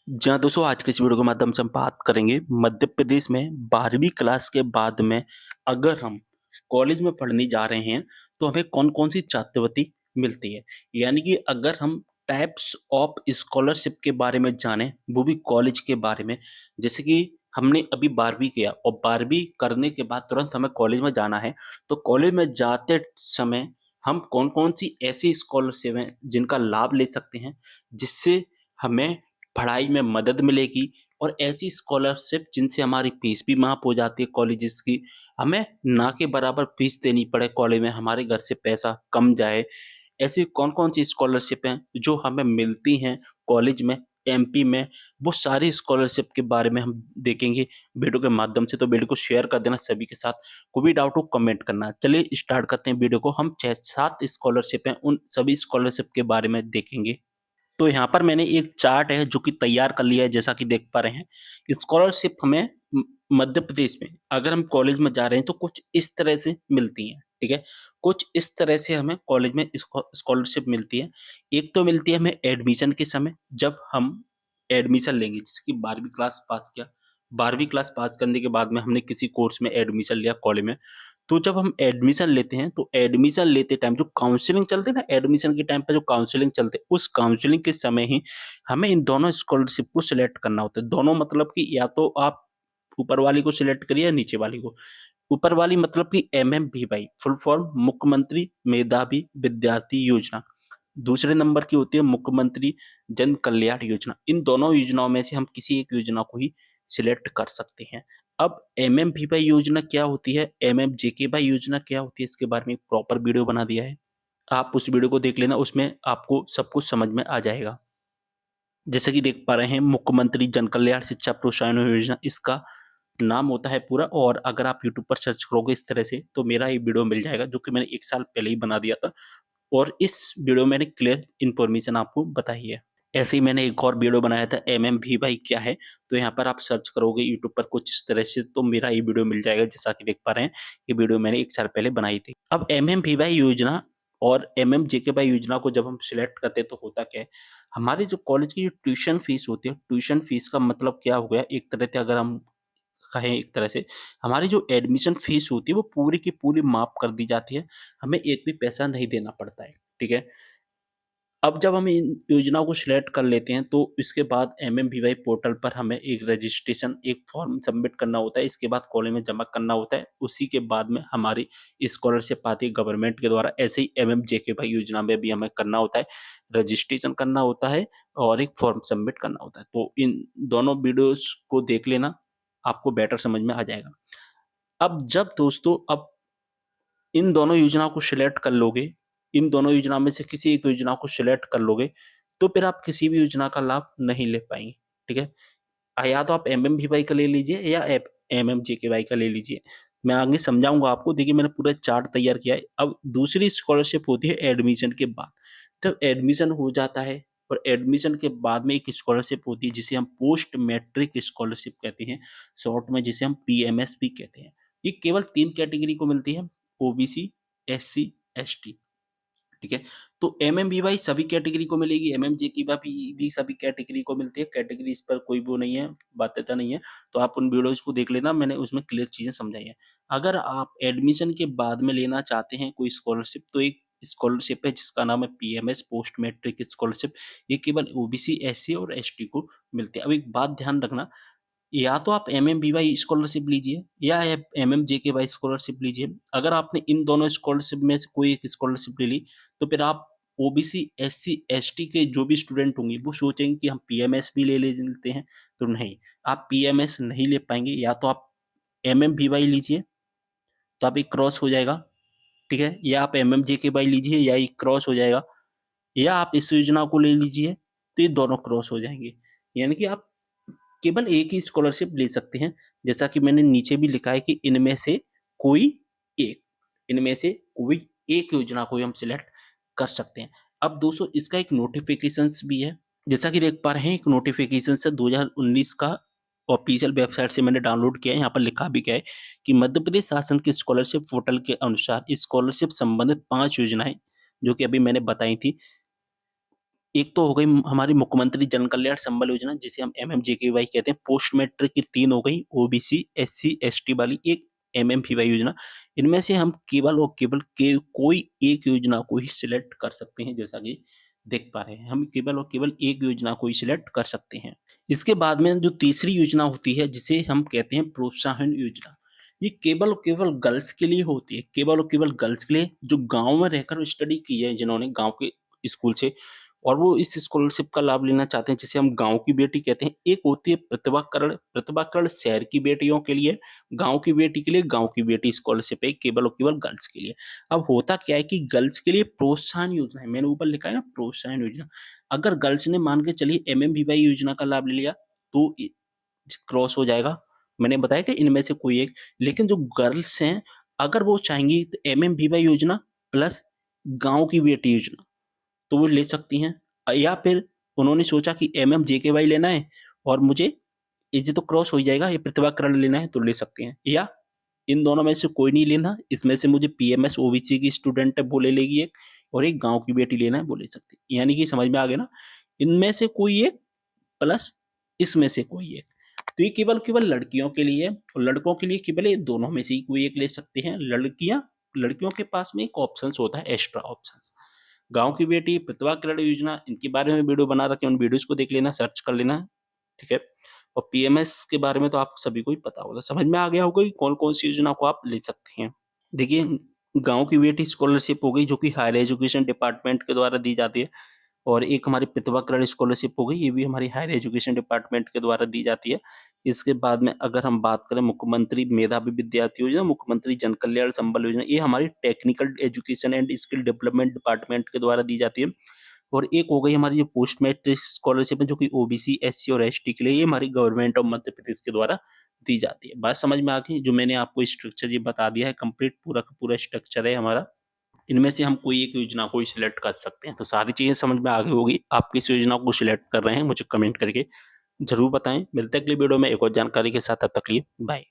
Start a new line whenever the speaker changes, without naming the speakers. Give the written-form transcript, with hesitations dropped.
जहाँ दोस्तों आज के इस वीडियो के माध्यम से हम बात करेंगे मध्य प्रदेश में 12वीं क्लास के बाद में अगर हम कॉलेज में पढ़ने जा रहे हैं तो हमें कौन-कौन सी छात्रवृत्ति मिलती है। यानी कि अगर हम टाइप्स ऑफ स्कॉलरशिप के बारे में जानें, वो भी कॉलेज के बारे में। जैसे कि हमने अभी 12वीं किया और 12वीं करने के बाद तुरंत हमें कॉलेज में जाना है, तो कॉलेज में जाते समय हम कौन-कौन सी ऐसी स्कॉलरशिप हैं जिनका लाभ ले सकते हैं, जिससे हमें पढ़ाई में मदद मिलेगी और ऐसी स्कॉलरशिप जिनसे हमारी फीस भी माफ़ हो जाती है कॉलेजेस की। हमें ना के बराबर फीस देनी पड़े कॉलेज में, हमारे घर से पैसा कम जाए। ऐसी कौन-कौन सी स्कॉलरशिप हैं जो हमें मिलती हैं कॉलेज में, एमपी में, वो सारी स्कॉलरशिप के बारे में हम देखेंगे वीडियो के माध्यम से। तो वीडियो को शेयर कर देना सभी के साथ। कोई भी डाउट हो कमेंट करना। चलिए स्टार्ट करते हैं वीडियो को। हम 6-7 स्कॉलरशिप हैं, उन सभी स्कॉलरशिप के बारे में देखेंगे। तो यहाँ पर मैंने एक चार्ट है जो कि तैयार कर लिया है, जैसा कि देख पा रहे हैं। स्कॉलरशिप हमें मध्य प्रदेश में अगर हम कॉलेज में जा रहे हैं तो कुछ इस तरह से मिलती हैं, ठीक है? कुछ इस तरह से हमें कॉलेज में स्कॉलरशिप मिलती है। एक तो मिलती है हमें एडमिशन के समय, जब हम एडमिशन लेंगे, जैसे कि 12वीं क्लास पास किया। 12वीं क्लास पास करने के बाद में हमने किसी कोर्स में एडमिशन लिया कॉलेज में। तो जब हम एडमिशन लेते हैं, तो एडमिशन लेते टाइम जो काउंसलिंग चलती है ना, एडमिशन के टाइम पे जो काउंसलिंग चलते हैं, उस काउंसलिंग के समय ही हमें इन दोनों स्कॉलरशिप को सिलेक्ट करना होता है। दोनों मतलब कि या तो आप ऊपर वाली को सिलेक्ट करिए या नीचे वाली को। ऊपर वाली मतलब कि एमएमवीवाई, फुल फॉर्म मुख्यमंत्री मेधावी विद्यार्थी योजना। दूसरे नंबर की होती है मुख्यमंत्री जन कल्याण योजना। इन दोनों योजनाओं में से हम किसी एक योजना को ही सिलेक्ट कर सकते हैं। अब एमएमवीवाई योजना क्या होती है, एमएमजेकेवाई योजना क्या होती है, इसके बारे में एक प्रॉपर वीडियो बना दिया है। आप उस वीडियो को देख लेना, उसमें आपको सब कुछ समझ में आ जाएगा। जैसे कि देख पा रहे हैं मुख्यमंत्री जन कल्याण शिक्षा प्रोत्साहन योजना, इसका नाम होता है पूरा। और अगर आप यूट्यूब पर सर्च करोगे इस तरह से तो मेरा ये वीडियो मिल जाएगा, जो कि मैंने 1 साल पहले ही बना दिया था। और इस वीडियो में मैंने क्लियर इन्फॉर्मेशन आपको बताई है। ऐसे ही मैंने एक और वीडियो बनाया था एमएमवीवाई क्या है, तो यहाँ पर आप सर्च करोगे यूट्यूब पर कुछ इस तरह से तो मेरा ये वीडियो मिल जाएगा। जैसा कि देख पा रहे हैं, ये वीडियो मैंने 1 साल पहले बनाई थी। अब एमएमवीवाई योजना और एमएमजेकेवाई योजना को जब हम सिलेक्ट करते हैं तो होता क्या है, हमारे जो कॉलेज की जो ट्यूशन फीस होती है, ट्यूशन फीस का मतलब क्या हो गया, एक तरह से अगर हम कहें, एक तरह से हमारी जो एडमिशन फीस होती है वो पूरी की पूरी माफ़ कर दी जाती है। हमें एक भी पैसा नहीं देना पड़ता है, ठीक है? अब जब हम इन योजनाओं को सिलेक्ट कर लेते हैं तो इसके बाद एमएमवीवाई पोर्टल पर हमें एक रजिस्ट्रेशन, एक फॉर्म सबमिट करना होता है। इसके बाद कॉलेज में जमा करना होता है। उसी के बाद में हमारी स्कॉलरशिप आती है गवर्नमेंट के द्वारा। ऐसे ही एमएमजेकेवाई योजना में भी हमें करना होता है, रजिस्ट्रेशन करना होता है और एक फॉर्म सबमिट करना होता है। तो इन दोनों वीडियोज़ को देख लेना, आपको बेटर समझ में आ जाएगा। अब जब दोस्तों अब इन दोनों योजनाओं को सिलेक्ट कर लोगे, इन दोनों योजना में से किसी एक योजना को सिलेक्ट कर लोगे, तो फिर आप किसी भी योजना का लाभ नहीं ले पाएँगे, ठीक है? या तो आप एमएमवीवाई का ले लीजिए या एप एमएमजेकेवाई का ले लीजिए। मैं आगे समझाऊँगा आपको। देखिए मैंने पूरा चार्ट तैयार किया है। अब दूसरी स्कॉलरशिप होती है एडमिशन के बाद। जब एडमिशन हो जाता है और एडमिशन के बाद में एक स्कॉलरशिप होती है जिसे हम पोस्ट मैट्रिक स्कॉलरशिप कहते हैं, शॉर्ट में जिसे हम पीएमएस भी कहते हैं। ये केवल 3 कैटेगरी को मिलती है, ओबीसी, एससी, एसटी। ठीक है? तो एमएमवीवाई सभी कैटेगरी को मिलेगी, एमएमजेकीवाई भी सभी कैटेगरी को मिलती है। कैटेगरी इस पर कोई वो नहीं है, बाध्यता नहीं है। तो आप उन वीडियोज़ को देख लेना, मैंने उसमें क्लियर चीज़ें समझाई हैं। अगर आप एडमिशन के बाद में लेना चाहते हैं कोई स्कॉलरशिप, तो एक स्कॉलरशिप है जिसका नाम है पीएमएस, पोस्ट मैट्रिक स्कॉलरशिप। ये केवल ओबीसी, एससी और एसटी को मिलती है। अब एक बात ध्यान रखना, या तो आप एमएमवीवाई स्कॉलरशिप लीजिए या एमएमजेकेवाई स्कॉलरशिप लीजिए। अगर आपने इन दोनों स्कॉलरशिप में से कोई एक स्कॉलरशिप ले ली, तो फिर आप ओबीसी, एससी, एसटी के जो भी स्टूडेंट होंगे वो सोचेंगे कि हम पीएमएस भी ले लेते हैं, तो नहीं, आप पीएमएस नहीं ले पाएँगे। या तो आप एमएमवीवाई लीजिए, तो आप एक क्रॉस हो जाएगा, ठीक है? या आप एमएमजेकेवाई लीजिए या एक क्रॉस हो जाएगा, या आप इस योजना को ले लीजिए, तो ये दोनों क्रॉस हो जाएँगे। यानी कि आप केवल एक ही स्कॉलरशिप ले सकते हैं। जैसा कि मैंने नीचे भी लिखा है कि एक, इनमें से कोई एक योजना को ही हम सिलेक्ट कर सकते हैं। अब दोस्तों इसका एक नोटिफ़िकेशंस भी है। जैसा कि देख पा रहे हैं, एक नोटिफ़िकेशंस है 2019 का, ऑफ़िशियल वेबसाइट से मैंने डाउनलोड किया है। यहाँ पर लिखा भी क्या है कि मध्य प्रदेश शासन के स्कॉलरशिप पोर्टल के अनुसार स्कॉलरशिप संबंधित 5 योजनाएँ, जो कि अभी मैंने बताई थी, एक तो हो गई हमारी मुख्यमंत्री जन कल्याण संबल योजना, जिसे हम एमएमजेकेवाई कहते हैं। पोस्ट मैट्रिक की 3 हो गई, ओबीसी, एससी, एसटी वाली एक एमएमपीवाई योजना। इनमें से हम केवल और केवल कोई एक योजना को ही सिलेक्ट कर सकते हैं, जैसा कि देख पा रहे हैं। हम केवल और केवल एक योजना को ही सिलेक्ट कर सकते हैं। इसके बाद में जो तीसरी योजना होती है, जिसे हम कहते हैं प्रोत्साहन योजना। ये केवल और केवल गर्ल्स के लिए होती है, केवल और केवल गर्ल्स के लिए, जो गाँव में रहकर स्टडी की है, जिन्होंने गाँव के स्कूल से, और वो इस स्कॉलरशिप का लाभ लेना चाहते हैं, जिसे हम गाँव की बेटी कहते हैं। एक होती है प्रतिभाकरण, प्रतिभाकरण शहर की बेटियों के लिए, गाँव की बेटी के लिए गाँव की बेटी स्कॉलरशिप है, केवल और केवल गर्ल्स के लिए। अब होता क्या है कि गर्ल्स के लिए प्रोत्साहन योजना है, मैंने ऊपर लिखा है ना प्रोत्साहन योजना। अगर गर्ल्स ने मान के चलिए एमएमवीवाई योजना का लाभ ले लिया, तो क्रॉस हो जाएगा। मैंने बताया कि इनमें से कोई एक, लेकिन जो गर्ल्स हैं, अगर वो चाहेंगी तो एमएमवीवाई योजना प्लस गाँव की बेटी योजना, तो वो ले सकती हैं। या फिर उन्होंने सोचा कि एमएमजेकेवाई लेना है और मुझे ये तो क्रॉस हो ही जाएगा, ये प्रतिभाकरण लेना है, तो ले सकते हैं। या इन दोनों में से कोई नहीं लेना, इसमें से मुझे पीएमएस ओबीसी की स्टूडेंट है वो ले लेगी एक, और एक गाँव की बेटी लेना है वो ले सकती है। यानी कि समझ में आ गया ना? इनमें से कोई एक प्लस इसमें से कोई एक। तो ये केवल केवल लड़कियों के लिए है, और लड़कों के लिए केवल ये दोनों में से ही कोई एक ले सकते हैं। लड़कियों के पास में एक ऑप्शन होता है, एक्स्ट्रा ऑप्शन। गाँव की बेटी, प्रतिभा किरण योजना, इनके बारे में वीडियो बना रखे हैं, उन वीडियोज़ को देख लेना, सर्च कर लेना, ठीक है? और पीएमएस के बारे में तो आप सभी को ही पता होगा। समझ में आ गया होगा कि कौन-कौन सी योजना को आप ले सकते हैं। देखिए, गाँव की बेटी स्कॉलरशिप हो गई, जो कि हायर एजुकेशन डिपार्टमेंट के द्वारा दी जाती है, और एक हमारी प्रतिभा किरण स्कॉलरशिप हो गई, ये भी हमारी हायर एजुकेशन डिपार्टमेंट के द्वारा दी जाती है। इसके बाद में अगर हम बात करें मुख्यमंत्री मेधावी विद्यार्थी योजना, मुख्यमंत्री जन कल्याण संबल योजना, ये हमारी technical education and skill development department के द्वारा दी जाती है। और एक हो गई हमारी जो पोस्ट मैट्रिक स्कॉलरशिप है, जो कि ओबीसी, एससी और एसटी के लिए, ये हमारी गवर्नमेंट ऑफ मध्य प्रदेश के द्वारा दी जाती है। बात समझ में आ गई? जो मैंने आपको स्ट्रक्चर ये बता दिया है, कंप्लीट पूरा का पूरा स्ट्रक्चर है हमारा। इनमें से हम कोई एक योजना को ही सिलेक्ट कर सकते हैं। तो सारी चीज़ें समझ में आ गई होगी। आप किस योजना को सिलेक्ट कर रहे हैं, मुझे कमेंट करके ज़रूर बताएँ। मिलते हैं अगली वीडियो में एक और जानकारी के साथ, तब तक के लिए बाय।